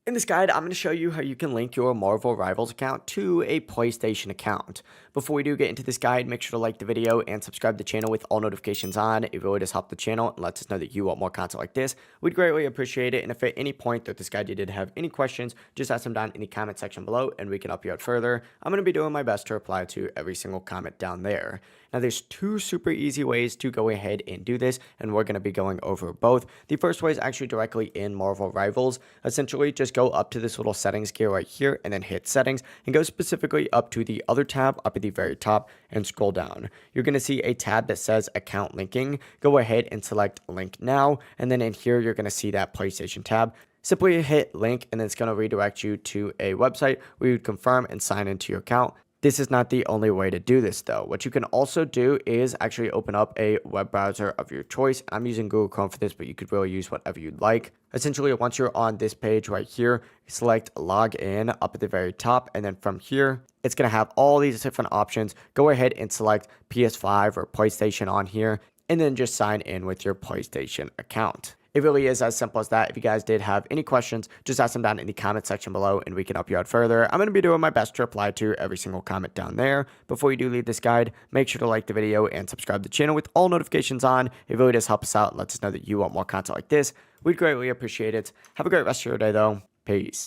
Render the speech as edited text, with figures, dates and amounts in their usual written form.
In this guide, I'm going to show you how you can link your Marvel Rivals account to a PlayStation account. Before we do get into this guide, make sure to like the video and subscribe to the channel with all notifications on. It really does help the channel and lets us know that you want more content like this. We'd greatly appreciate it. And if at any point throughout this guide you did have any questions, just ask them down in the comment section below and we can help you out further. I'm going to be doing my best to reply to every single comment down there. Now, there's two super easy ways to go ahead and do this, and we're going to be going over both. The first way is actually directly in Marvel Rivals. Essentially, just go up to this little settings gear right here and then hit settings and go specifically up to the other tab up at the very top and scroll down. You're going to see a tab that says account linking. Go ahead and select link now, and then in here, you're going to see that PlayStation tab. Simply hit link and then it's going to redirect you to a website where you confirm and sign into your account. This is not the only way to do this though. What you can also do is actually open up a web browser of your choice. I'm using Google Chrome for this, but you could really use whatever you'd like. Essentially, once you're on this page right here, select log in up at the very top. And then from here, it's going to have all these different options. Go ahead and select PS5 or PlayStation on here, and then just sign in with your PlayStation account. It really is as simple as that. If you guys did have any questions, just ask them down in the comment section below and we can help you out further. I'm going to be doing my best to reply to every single comment down there. Before you do leave this guide, make sure to like the video and subscribe to the channel with all notifications on. It really does help us out and lets us know that you want more content like this. We'd greatly appreciate it. Have a great rest of your day though. Peace.